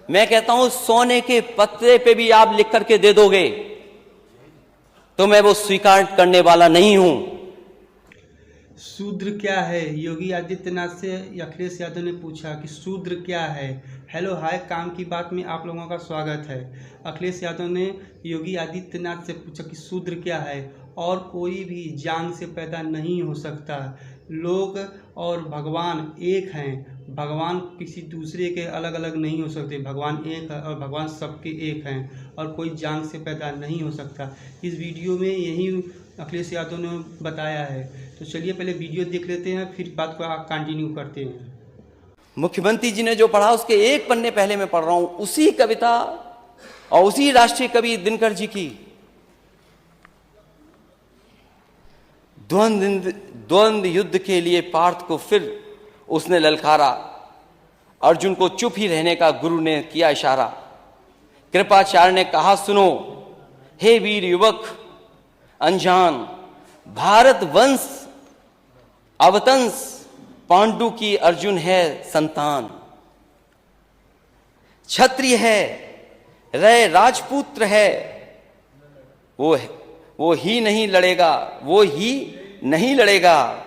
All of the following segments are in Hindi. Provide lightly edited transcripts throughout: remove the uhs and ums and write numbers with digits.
मैं कहता हूं सोने के पत्रे पे भी आप लिख करके दे दोगे तो मैं वो स्वीकार करने वाला नहीं हूं। शूद्र क्या है? योगी आदित्यनाथ से अखिलेश यादव ने पूछा कि शूद्र क्या है। हेलो हाय, काम की बात में आप लोगों का स्वागत है। अखिलेश यादव ने योगी आदित्यनाथ से पूछा कि शूद्र क्या है। और कोई भी जान से पैदा नहीं हो सकता। लोग और भगवान एक हैं। भगवान किसी दूसरे के अलग अलग नहीं हो सकते। भगवान एक है और भगवान सबके एक हैं और कोई जान से पैदा नहीं हो सकता। इस वीडियो में यही अखिलेश यादव ने बताया है। तो चलिए पहले वीडियो देख लेते हैं, फिर बात को कंटिन्यू करते हैं। मुख्यमंत्री जी ने जो पढ़ा उसके एक पन्ने पहले मैं पढ़ रहा हूं, उसी कविता और उसी राष्ट्रीय कवि दिनकर जी की। द्वंद्व युद्ध के लिए पार्थ को फिर उसने ललकारा। अर्जुन को चुप ही रहने का गुरु ने किया इशारा। कृपाचार्य ने कहा सुनो हे वीर युवक अनजान, भारत वंश अवतंस पांडु की अर्जुन है संतान। क्षत्रिय है रय राजपुत्र है, वो ही नहीं लड़ेगा।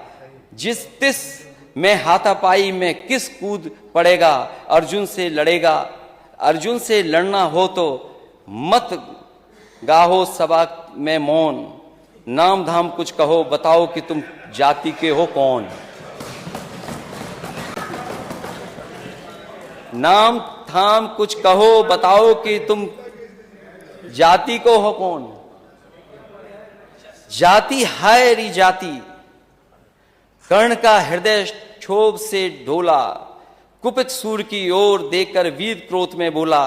जिस तिस में हाथापाई में किस कूद पड़ेगा। अर्जुन से लड़ना हो तो मत गाहो सभा में मौन। नाम धाम कुछ कहो बताओ कि तुम जाति के हो कौन। नाम धाम कुछ कहो बताओ कि तुम जाति को हो कौन। जाति हाय री जाति, कर्ण का हृदय क्षोभ से ढोला। कुपित सूर की ओर देखकर वीर क्रोध में बोला।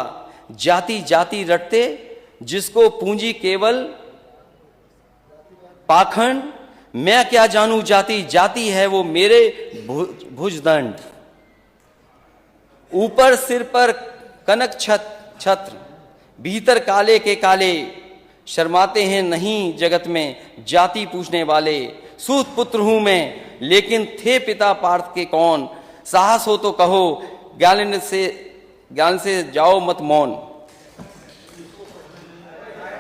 जाति जाति रटते जिसको पूंजी केवल पाखंड। मैं क्या जानू जाति, जाति है वो मेरे भुजदंड। ऊपर सिर पर कनक छत्र, भीतर काले के काले। शर्माते हैं नहीं जगत में जाति पूछने वाले। सूत पुत्र हूं मैं लेकिन थे पिता पार्थ के कौन। साहस हो तो कहो ज्ञान से जाओ मत मौन।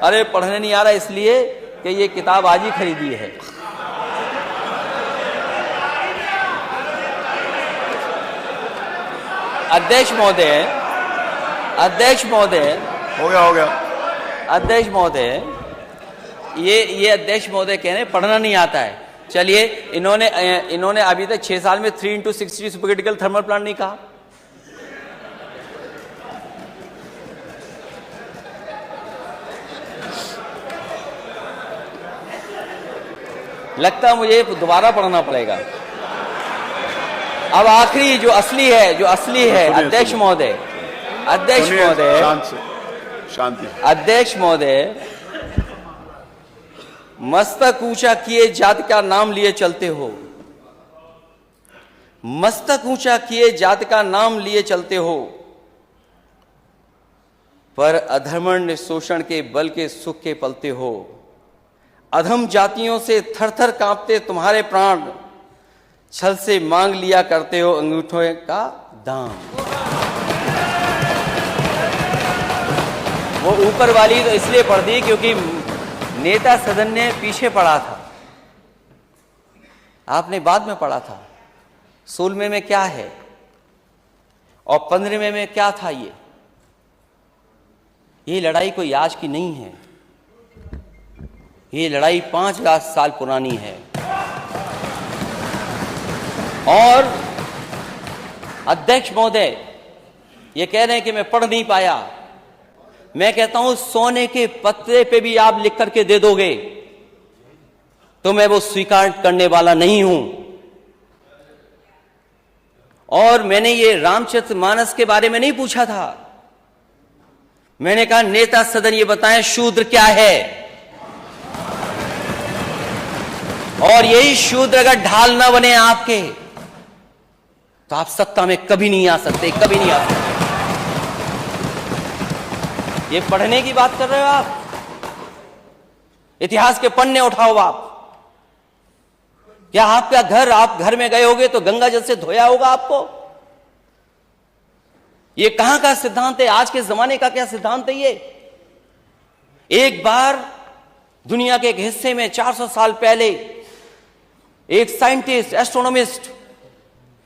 अरे पढ़ने नहीं आ रहा इसलिए कि ये किताब आज ही खरीदी है। अध्यक्ष महोदय हो गया। अध्यक्ष महोदय, ये अध्यक्ष महोदय कह रहे हैं पढ़ना नहीं आता है। चलिए, इन्होंने अभी तक 6 साल में 3x60 सुपरक्रिटिकल थर्मल प्लांट नहीं कहा। लगता है मुझे दोबारा पढ़ना पड़ेगा। अब आखिरी जो असली है अध्यक्ष महोदय, शांति। अध्यक्ष महोदय, मस्तक ऊंचा किए जाति का नाम लिए चलते हो। मस्तक ऊंचा किए जाति का नाम लिए चलते हो, पर अधर्मण्य शोषण के बल के सुख के पलते हो। अधम जातियों से थर थर कांपते तुम्हारे प्राण। छल से मांग लिया करते हो अंगूठों का दाम। वो ऊपर वाली तो इसलिए पढ़ दी क्योंकि नेता सदन ने पीछे पढ़ा था, आपने बाद में पढ़ा था। 16वें में क्या है और 15वें में क्या था। ये लड़ाई कोई आज की नहीं है। ये लड़ाई 5,000 साल पुरानी है। और अध्यक्ष महोदय ये कह रहे हैं कि मैं पढ़ नहीं पाया। मैं कहता हूं सोने के पत्रे पे भी आप लिख करके दे दोगे तो मैं वो स्वीकार करने वाला नहीं हूं। और मैंने ये रामचरितमानस के बारे में नहीं पूछा था। मैंने कहा नेता सदन ये बताएं शूद्र क्या है। और यही शूद्र अगर ढाल ना बने आपके तो आप सत्ता में कभी नहीं आ सकते। ये पढ़ने की बात कर रहे हो आप? इतिहास के पन्ने उठाओ आप। क्या आप घर में गए होगे तो गंगा जल से धोया होगा आपको? ये कहां का सिद्धांत है? आज के जमाने का क्या सिद्धांत है ये? एक बार दुनिया के एक हिस्से में 400 साल पहले एक साइंटिस्ट, एस्ट्रोनॉमिस्ट,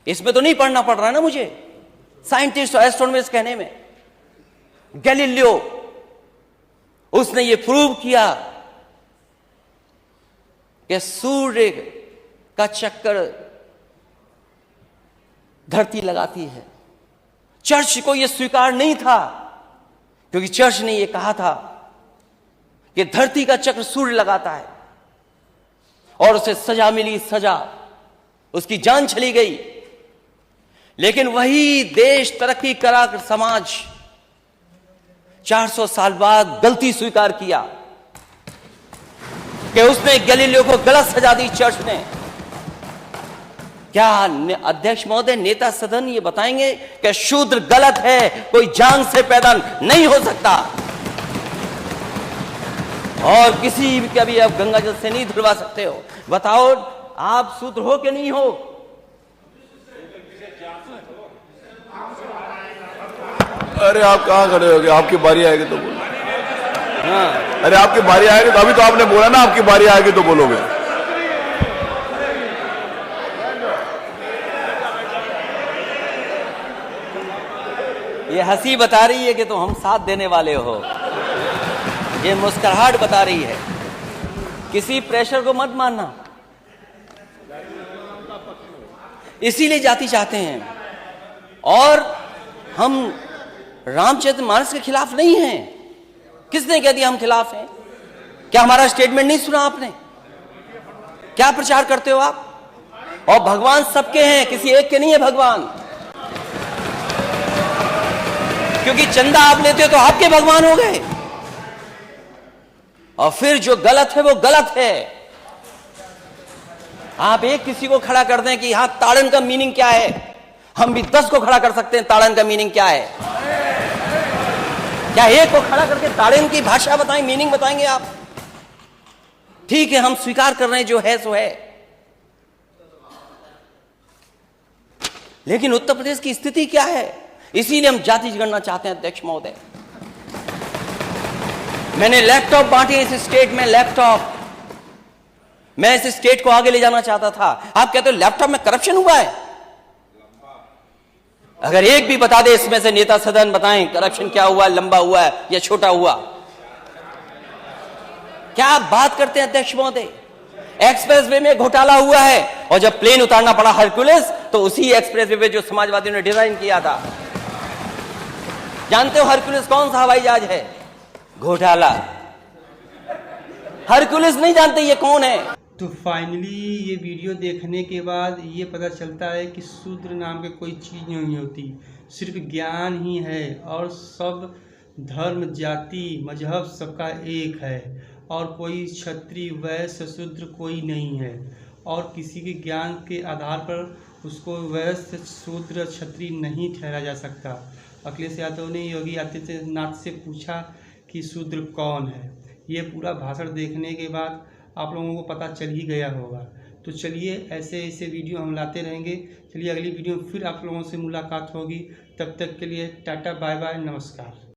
इसमें तो नहीं पढ़ना पड़ रहा है ना मुझे, साइंटिस्ट और एस्ट्रोनॉमिस्ट कहने में, गैलीलियो, उसने ये प्रूव किया कि सूर्य का चक्कर धरती लगाती है। चर्च को यह स्वीकार नहीं था, क्योंकि चर्च ने यह कहा था कि धरती का चक्र सूर्य लगाता है, और उसे सजा मिली, सजा, उसकी जान चली गई। लेकिन वही देश, तरक्की करा समाज 400 साल बाद गलती स्वीकार किया कि उसने गैलीलियो को गलत सजा दी चर्च ने। क्या अध्यक्ष महोदय, नेता सदन ये बताएंगे कि शूद्र गलत है, कोई जान से पैदा नहीं हो सकता, और किसी का भी आप गंगा जल से नहीं धुलवा सकते हो? बताओ, आप शूद्र हो कि नहीं हो? अरे आप कहाँ खड़े हो गए? आपकी बारी आएगी तो बोलो। हाँ, अरे आपकी बारी आएगी तो, अभी तो आपने बोला ना आपकी बारी आएगी तो बोलोगे। ये हंसी बता रही है कि तुम हम साथ देने वाले हो, ये मुस्कुराहट बता रही है। किसी प्रेशर को मत मानना, इसीलिए जाति चाहते हैं। और हम रामचरितमानस के खिलाफ नहीं हैं। किसने कह दिया हम खिलाफ हैं? क्या हमारा स्टेटमेंट नहीं सुना आपने? क्या प्रचार करते हो आप? और भगवान सबके हैं, किसी एक के नहीं है भगवान। क्योंकि चंदा आप लेते हो तो आपके भगवान हो गए, और फिर जो गलत है वो गलत है। आप एक किसी को खड़ा कर दें कि हां ताड़न का मीनिंग क्या है, हम भी 10 को खड़ा कर सकते हैं ताड़न का मीनिंग क्या है। क्या एक को खड़ा करके ताड़न की भाषा बताएं, मीनिंग बताएंगे आप? ठीक है, हम स्वीकार कर रहे हैं जो है सो है, लेकिन उत्तर प्रदेश की स्थिति क्या है? इसीलिए हम जाति जनगणना चाहते हैं अध्यक्ष महोदय। मैंने लैपटॉप बांटे इस स्टेट में, लैपटॉप, मैं इस स्टेट को आगे ले जाना चाहता था। आप कहते हो लैपटॉप में करप्शन हुआ है? अगर एक भी बता दे इसमें से, नेता सदन बताएं, करप्शन क्या हुआ है, लंबा हुआ है या छोटा हुआ? क्या आप बात करते हैं अध्यक्ष महोदय? एक्सप्रेसवे में घोटाला हुआ है, और जब प्लेन उतारना पड़ा हरक्यूलिस, तो उसी एक्सप्रेसवे पे जो समाजवादियों ने डिजाइन किया था, जानते हो हरक्यूलिस कौन सा हवाई जहाज है? घोटाला। हरक्यूलिस नहीं जानते ये कौन है? तो फाइनली ये वीडियो देखने के बाद ये पता चलता है कि शूद्र नाम की कोई चीज़ नहीं होती, सिर्फ ज्ञान ही है, और सब धर्म, जाति, मजहब सबका एक है, और कोई क्षत्रिय, वैश्य, शूद्र कोई नहीं है, और किसी के ज्ञान के आधार पर उसको वैश्य, शूद्र, क्षत्रिय नहीं ठहरा जा सकता। अखिलेश यादव ने योगी आदित्यनाथ से पूछा कि शूद्र कौन है। ये पूरा भाषण देखने के बाद आप लोगों को पता चल ही गया होगा। तो चलिए, ऐसे ऐसे वीडियो हम लाते रहेंगे। चलिए, अगली वीडियो में फिर आप लोगों से मुलाकात होगी। तब तक के लिए टाटा, बाय बाय, नमस्कार।